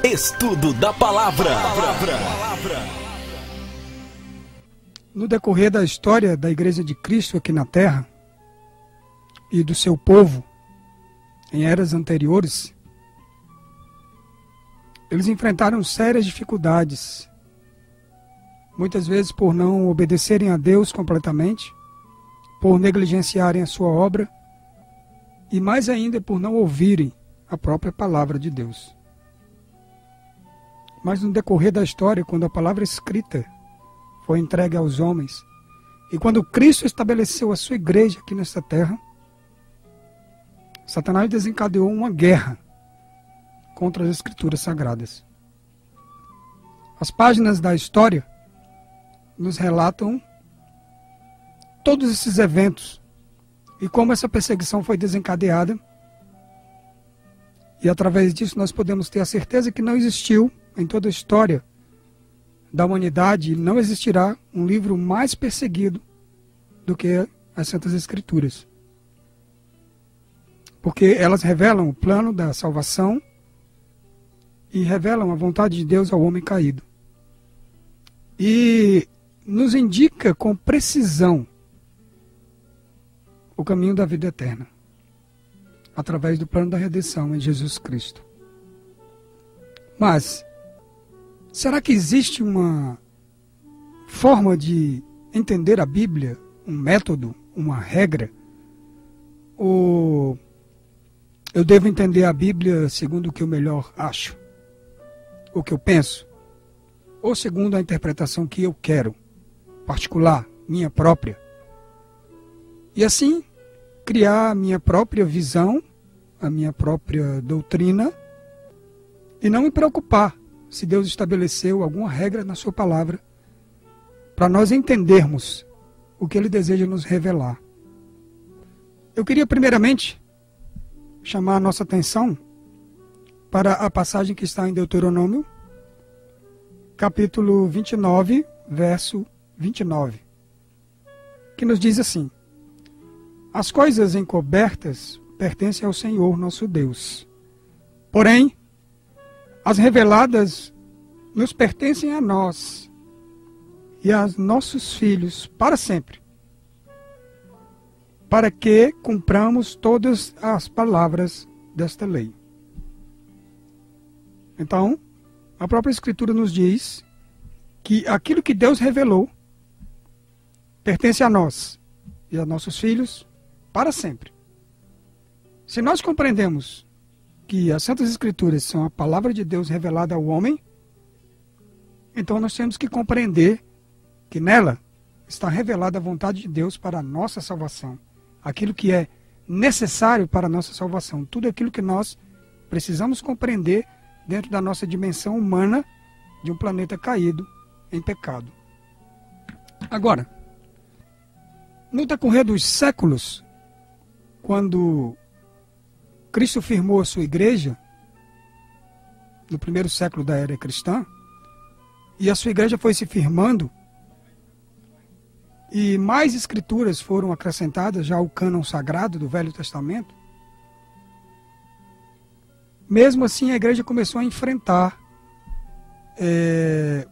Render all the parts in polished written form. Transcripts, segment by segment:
Estudo da Palavra. No decorrer da história da Igreja de Cristo aqui na Terra e do seu povo, em eras anteriores, eles enfrentaram sérias dificuldades, muitas vezes por não obedecerem a Deus completamente, por negligenciarem a sua obra e mais ainda por não ouvirem a própria palavra de Deus. Mas no decorrer da história, quando a palavra escrita foi entregue aos homens e quando Cristo estabeleceu a sua igreja aqui nesta terra, Satanás desencadeou uma guerra contra as Escrituras Sagradas. As páginas da história nos relatam todos esses eventos e como essa perseguição foi desencadeada. E através disso nós podemos ter a certeza que não existiu em toda a história da humanidade e não existirá um livro mais perseguido do que as Santas Escrituras. Porque elas revelam o plano da salvação e revelam a vontade de Deus ao homem caído. E nos indica com precisão o caminho da vida eterna, através do plano da redenção em Jesus Cristo. Mas, será que existe uma forma de entender a Bíblia, um método, uma regra? Ou eu devo entender a Bíblia segundo o que eu melhor acho, o que eu penso, ou segundo a interpretação que eu quero, particular, minha própria? E assim, criar a minha própria visão, a minha própria doutrina, e não me preocupar se Deus estabeleceu alguma regra na sua palavra para nós entendermos o que Ele deseja nos revelar. Eu queria primeiramente chamar a nossa atenção para a passagem que está em Deuteronômio, capítulo 29, verso 29, que nos diz assim: as coisas encobertas pertencem ao Senhor nosso Deus, porém, as reveladas nos pertencem a nós e a nossos filhos para sempre, para que cumpramos todas as palavras desta lei. Então, a própria Escritura nos diz que aquilo que Deus revelou pertence a nós e a nossos filhos para sempre. Se nós compreendemos que as Santas Escrituras são a palavra de Deus revelada ao homem, então nós temos que compreender que nela está revelada a vontade de Deus para a nossa salvação. Aquilo que é necessário para a nossa salvação. Tudo aquilo que nós precisamos compreender dentro da nossa dimensão humana de um planeta caído em pecado. Agora, no decorrer dos séculos, quando Cristo firmou a sua igreja, no primeiro século da era cristã, e a sua igreja foi se firmando, e mais escrituras foram acrescentadas já ao cânon sagrado do Velho Testamento, mesmo assim a igreja começou a enfrentar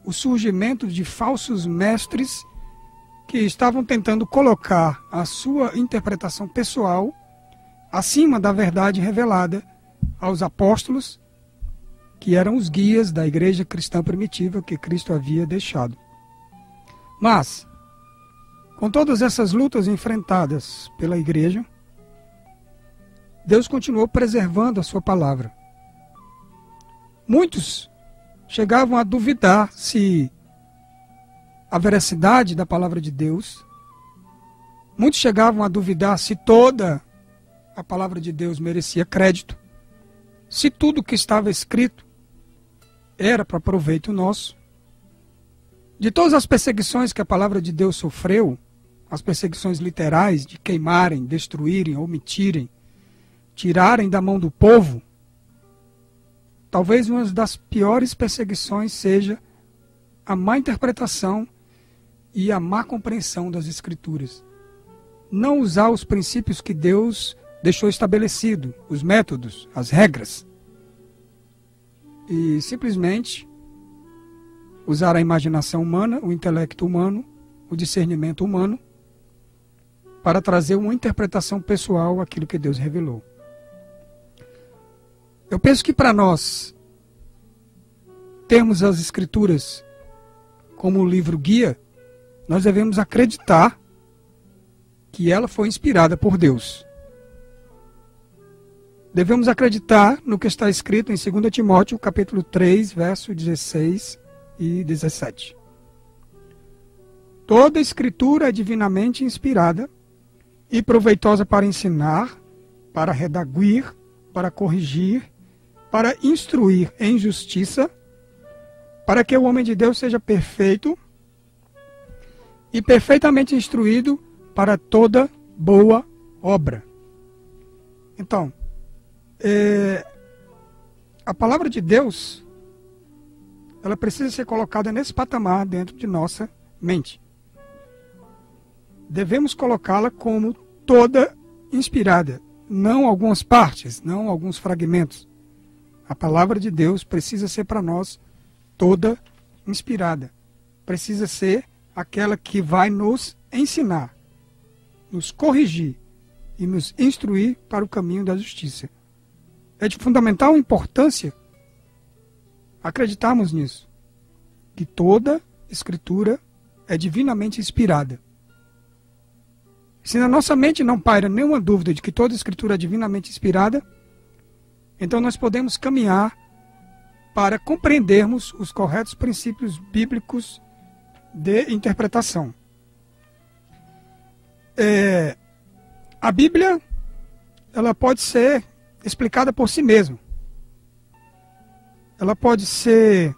o surgimento de falsos mestres que estavam tentando colocar a sua interpretação pessoal acima da verdade revelada aos apóstolos, que eram os guias da igreja cristã primitiva que Cristo havia deixado. Mas, com todas essas lutas enfrentadas pela igreja, Deus continuou preservando a sua palavra. Muitos chegavam a duvidar se a veracidade da palavra de Deus, muitos chegavam a duvidar se toda a palavra de Deus merecia crédito, se tudo que estava escrito era para proveito nosso. De todas as perseguições que a palavra de Deus sofreu, as perseguições literais de queimarem, destruírem, omitirem, tirarem da mão do povo, talvez uma das piores perseguições seja a má interpretação e a má compreensão das Escrituras. Não usar os princípios que Deus deixou estabelecido, os métodos, as regras. e simplesmente usar a imaginação humana, o intelecto humano, o discernimento humano, para trazer uma interpretação pessoal àquilo que Deus revelou. Eu penso que para nós termos as Escrituras como livro guia, nós devemos acreditar que ela foi inspirada por Deus. Devemos acreditar no que está escrito em 2 Timóteo, capítulo 3, verso 16 e 17. Toda Escritura é divinamente inspirada e proveitosa para ensinar, para redaguir, para corrigir, para instruir em justiça, para que o homem de Deus seja perfeito e perfeitamente instruído para toda boa obra. Então, a palavra de Deus, ela precisa ser colocada nesse patamar dentro de nossa mente. Devemos colocá-la como toda inspirada, não algumas partes, não alguns fragmentos. A palavra de Deus precisa ser para nós toda inspirada. Precisa ser aquela que vai nos ensinar, nos corrigir e nos instruir para o caminho da justiça. É de fundamental importância acreditarmos nisso, que toda Escritura é divinamente inspirada. Se na nossa mente não paira nenhuma dúvida de que toda Escritura é divinamente inspirada, então nós podemos caminhar para compreendermos os corretos princípios bíblicos de interpretação. A Bíblia, ela pode ser explicada por si mesma. Ela pode ser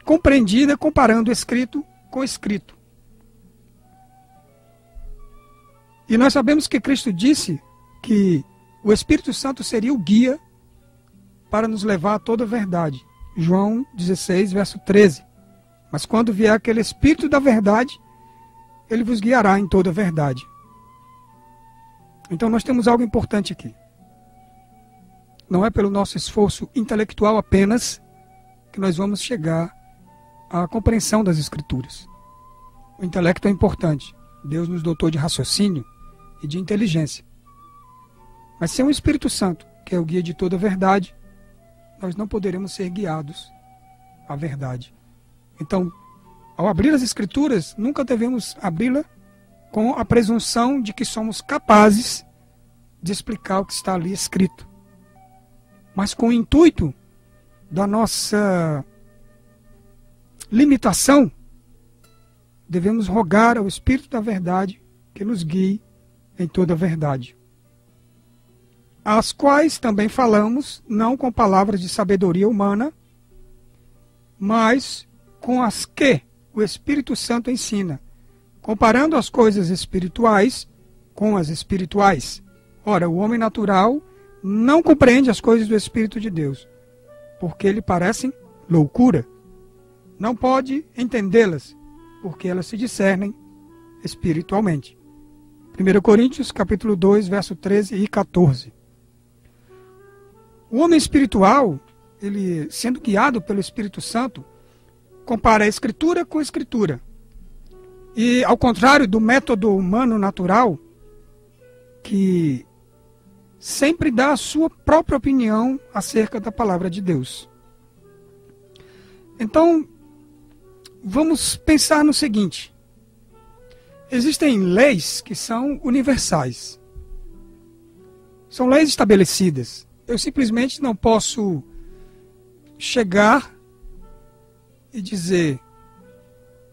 compreendida comparando escrito com escrito. E nós sabemos que Cristo disse que o Espírito Santo seria o guia para nos levar a toda a verdade. João 16, verso 13. Mas quando vier aquele Espírito da verdade, ele vos guiará em toda a verdade. Então nós temos algo importante aqui. Não é pelo nosso esforço intelectual apenas que nós vamos chegar à compreensão das Escrituras. O intelecto é importante. Deus nos dotou de raciocínio e de inteligência. Mas sem o Espírito Santo, que é o guia de toda a verdade, nós não poderemos ser guiados à verdade. Então, ao abrir as Escrituras, nunca devemos abri-la com a presunção de que somos capazes de explicar o que está ali escrito, mas com o intuito da nossa limitação, devemos rogar ao Espírito da verdade que nos guie em toda a verdade. As quais também falamos, não com palavras de sabedoria humana, mas com as que o Espírito Santo ensina, comparando as coisas espirituais com as espirituais. Ora, o homem natural não compreende as coisas do Espírito de Deus, porque lhe parecem loucura. Não pode entendê-las, porque elas se discernem espiritualmente. 1 Coríntios, capítulo 2, verso 13 e 14. O homem espiritual, ele sendo guiado pelo Espírito Santo, compara a Escritura com a Escritura. E ao contrário do método humano natural, que sempre dá a sua própria opinião acerca da palavra de Deus. Então, vamos pensar no seguinte. Existem leis que são universais. São leis estabelecidas. Eu simplesmente não posso chegar e dizer: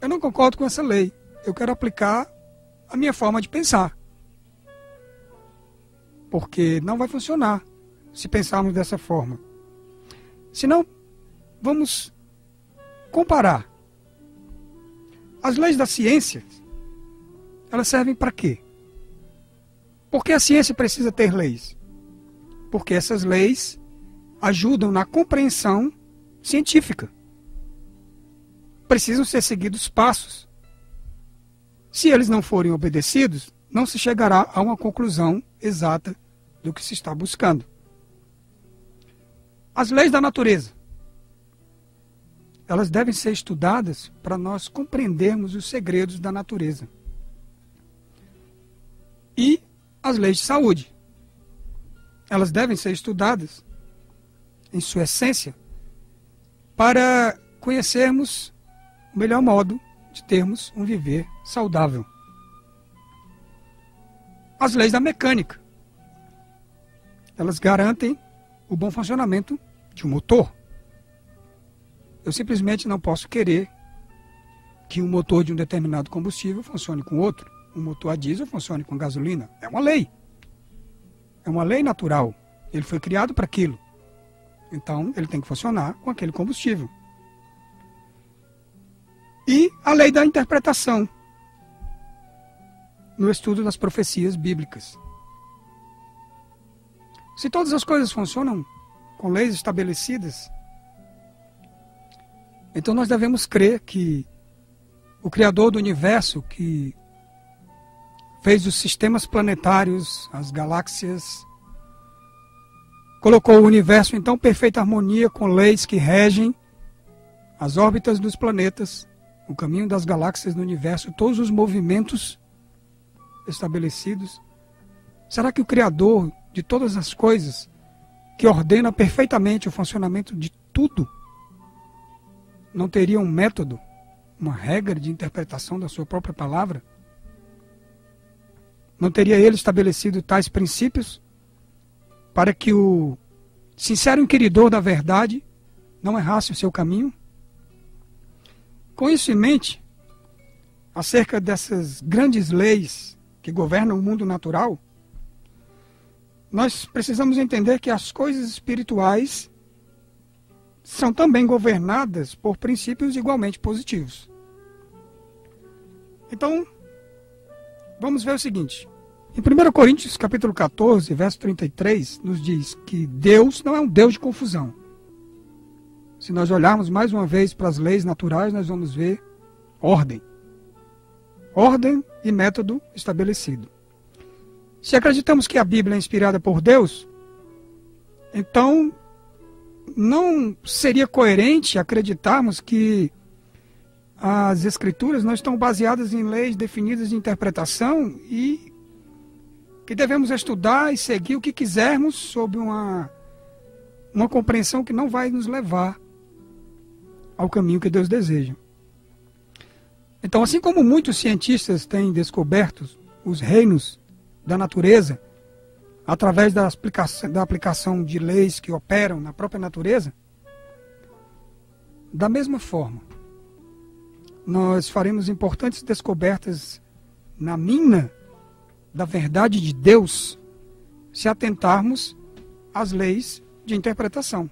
eu não concordo com essa lei, eu quero aplicar a minha forma de pensar. Porque não vai funcionar se pensarmos dessa forma. Senão, vamos comparar. As leis da ciência, elas servem para quê? Por que a ciência precisa ter leis? Porque essas leis ajudam na compreensão científica. Precisam ser seguidos passos. Se eles não forem obedecidos, não se chegará a uma conclusão exata do que se está buscando. As leis da natureza. elas devem ser estudadas para nós compreendermos os segredos da natureza. E as leis de saúde. Elas devem ser estudadas em sua essência para conhecermos o melhor modo de termos um viver saudável. As leis da mecânica. Elas garantem o bom funcionamento de um motor. Eu simplesmente não posso querer que um motor de um determinado combustível funcione com outro. Um motor a diesel funcione com gasolina. É uma lei. É uma lei natural. Ele foi criado para aquilo. Então, ele tem que funcionar com aquele combustível. E a lei da interpretação. No estudo das profecias bíblicas. Se todas as coisas funcionam com leis estabelecidas, então nós devemos crer que o Criador do universo, que fez os sistemas planetários, as galáxias, colocou o universo em tão perfeita harmonia com leis que regem as órbitas dos planetas, o caminho das galáxias no universo, todos os movimentos estabelecidos. Será que o Criador de todas as coisas, que ordena perfeitamente o funcionamento de tudo, não teria um método, uma regra de interpretação da sua própria palavra? Não teria ele estabelecido tais princípios para que o sincero inquiridor da verdade não errasse o seu caminho? Com isso em mente, acerca dessas grandes leis que governam o mundo natural, nós precisamos entender que as coisas espirituais são também governadas por princípios igualmente positivos. Então, vamos ver o seguinte. Em 1 Coríntios, capítulo 14, verso 33, nos diz que Deus não é um Deus de confusão. Se nós olharmos mais uma vez para as leis naturais, nós vamos ver ordem. Ordem e método estabelecido. Se acreditamos que a Bíblia é inspirada por Deus, então não seria coerente acreditarmos que as Escrituras não estão baseadas em leis definidas de interpretação e que devemos estudar e seguir o que quisermos sob uma compreensão que não vai nos levar ao caminho que Deus deseja. Então, assim como muitos cientistas têm descoberto os reinos da natureza através da aplicação de leis que operam na própria natureza, da mesma forma, nós faremos importantes descobertas na mina da verdade de Deus se atentarmos às leis de interpretação.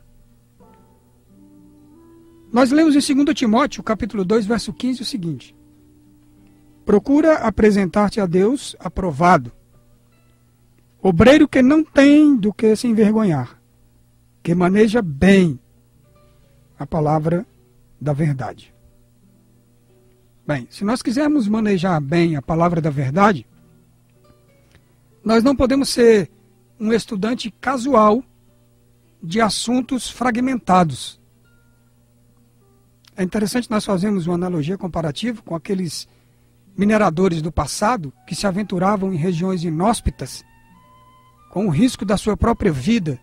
Nós lemos em 2 Timóteo, capítulo 2, verso 15, o seguinte: procura apresentar-te a Deus aprovado, obreiro que não tem do que se envergonhar, que maneja bem a palavra da verdade. Bem, se nós quisermos manejar bem a palavra da verdade, nós não podemos ser um estudante casual de assuntos fragmentados. É interessante nós fazermos uma analogia comparativa com aqueles mineradores do passado que se aventuravam em regiões inóspitas com o risco da sua própria vida,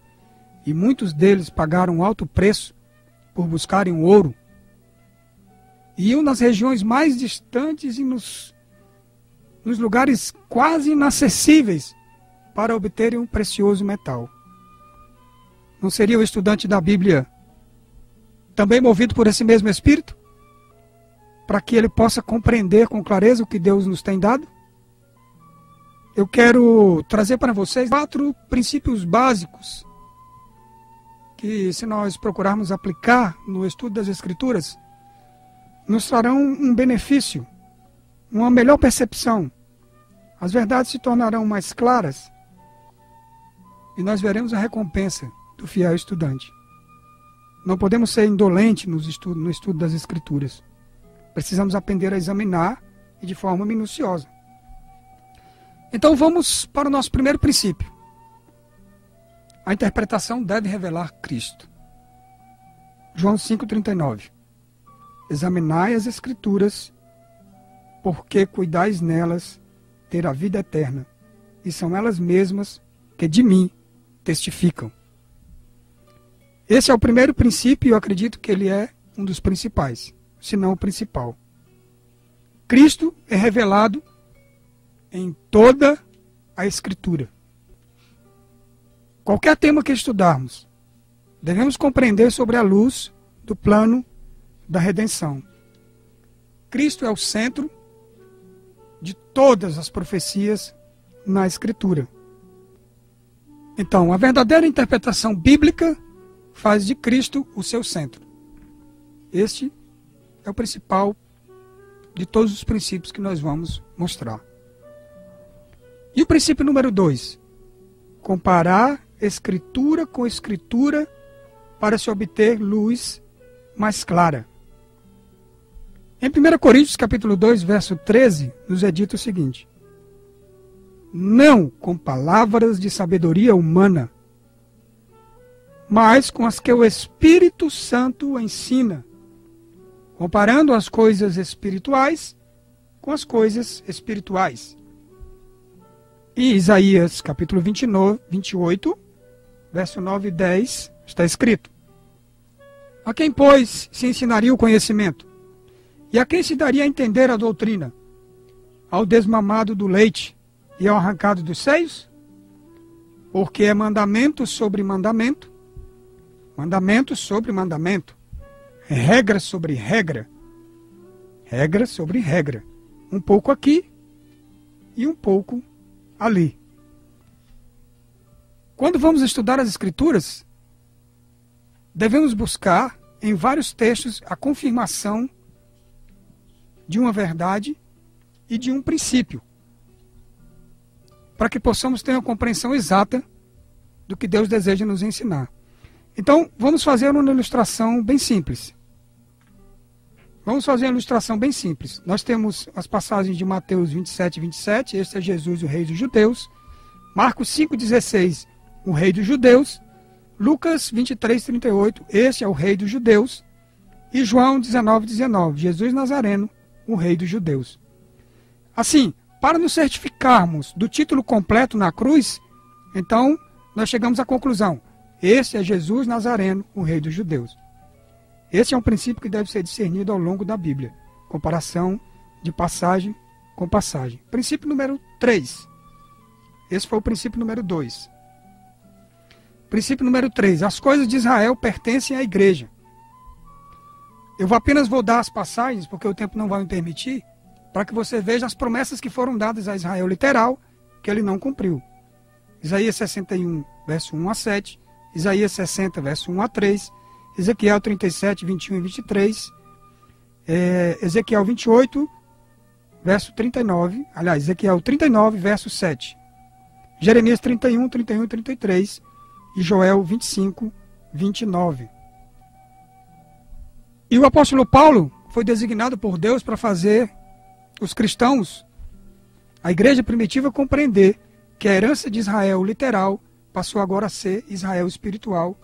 e muitos deles pagaram um alto preço por buscarem o ouro. E iam nas regiões mais distantes e nos lugares quase inacessíveis para obterem um precioso metal. Não seria o estudante da Bíblia também movido por esse mesmo Espírito? Para que ele possa compreender com clareza o que Deus nos tem dado? Eu quero trazer para vocês 4 princípios básicos que, se nós procurarmos aplicar no estudo das Escrituras, nos trarão um benefício, uma melhor percepção. As verdades se tornarão mais claras e nós veremos a recompensa do fiel estudante. Não podemos ser indolentes no estudo das Escrituras. Precisamos aprender a examinar e de forma minuciosa. Então vamos para o nosso primeiro princípio. A interpretação deve revelar Cristo. João 5,39. examinai as Escrituras, porque cuidais nelas ter a vida eterna, e são elas mesmas que de mim testificam. Esse é o primeiro princípio e eu acredito que ele é um dos principais, se não o principal. Cristo é revelado em toda a Escritura. Qualquer tema que estudarmos, devemos compreender sobre a luz do plano da redenção. Cristo é o centro de todas as profecias na Escritura. Então, a verdadeira interpretação bíblica faz de Cristo o seu centro. Este é o principal de todos os princípios que nós vamos mostrar. E o princípio número 2, comparar Escritura com Escritura para se obter luz mais clara. Em 1 Coríntios capítulo 2, verso 13, nos é dito o seguinte: não com palavras de sabedoria humana, mas com as que o Espírito Santo ensina, comparando as coisas espirituais com as coisas espirituais. E Isaías capítulo 28, verso 9 e 10, está escrito: a quem, pois, se ensinaria o conhecimento? E a quem se daria a entender a doutrina? Ao desmamado do leite e ao arrancado dos seios? Porque é mandamento sobre mandamento, mandamento sobre mandamento, regra sobre regra, regra sobre regra, um pouco aqui e um pouco ali. Quando vamos estudar as Escrituras, devemos buscar em vários textos a confirmação de uma verdade e de um princípio, para que possamos ter uma compreensão exata do que Deus deseja nos ensinar. Então, vamos fazer uma ilustração bem simples. Nós temos as passagens de Mateus 27, 27, este é Jesus, o Rei dos Judeus. Marcos 5, 16, o Rei dos Judeus. Lucas 23, 38, este é o Rei dos Judeus. E João 19, 19, Jesus Nazareno, o Rei dos Judeus. Assim, para nos certificarmos do título completo na cruz, então nós chegamos à conclusão: este é Jesus Nazareno, o Rei dos Judeus. Esse é um princípio que deve ser discernido ao longo da Bíblia. Comparação de passagem com passagem. Princípio número 3. Esse foi o princípio número 2. Princípio número 3. As coisas de Israel pertencem à igreja. Eu apenas vou dar as passagens, porque o tempo não vai me permitir, para que você veja as promessas que foram dadas a Israel literal, que ele não cumpriu. Isaías 61, verso 1 a 7. Isaías 60, verso 1 a 3. Ezequiel 37, 21 e 23, Ezequiel 28, verso 39, aliás, Ezequiel 39, verso 7, Jeremias 31, 31 e 33 e Joel 25, 29. E o apóstolo Paulo foi designado por Deus para fazer os cristãos, a igreja primitiva, compreender que a herança de Israel literal passou agora a ser Israel espiritual.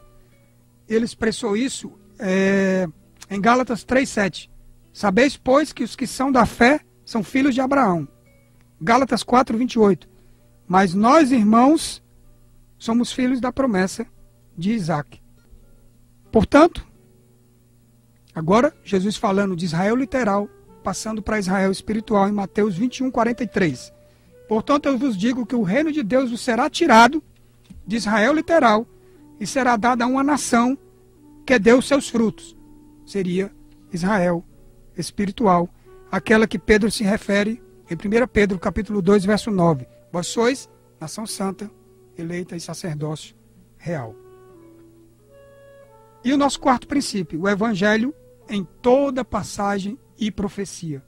Ele expressou isso em Gálatas 3,7. Sabeis, pois, que os que são da fé são filhos de Abraão. Gálatas 4,28. Mas nós, irmãos, somos filhos da promessa de Isaac. Portanto, agora Jesus falando de Israel literal, passando para Israel espiritual em Mateus 21:43. Portanto, eu vos digo que o reino de Deus vos será tirado de Israel literal e será dado a uma nação que deu seus frutos. Seria Israel espiritual, aquela que Pedro se refere em 1 Pedro capítulo 2, verso 9. Vós sois nação santa, eleita e sacerdócio real. E o nosso quarto princípio, o evangelho em toda passagem e profecia.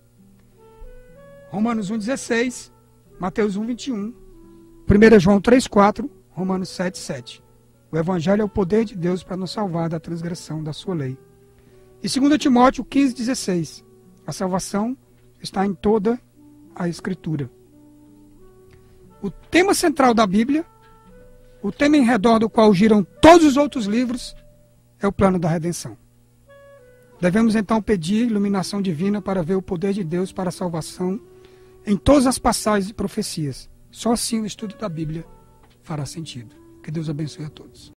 Romanos 1,16, Mateus 1,21, 1 João 3,4, Romanos 7,7. O evangelho é o poder de Deus para nos salvar da transgressão da sua lei. E 2 Timóteo 15,16. A salvação está em toda a Escritura. O tema central da Bíblia, o tema em redor do qual giram todos os outros livros, é o plano da redenção. Devemos então pedir iluminação divina para ver o poder de Deus para a salvação em todas as passagens e profecias. Só assim o estudo da Bíblia fará sentido. Que Deus abençoe a todos.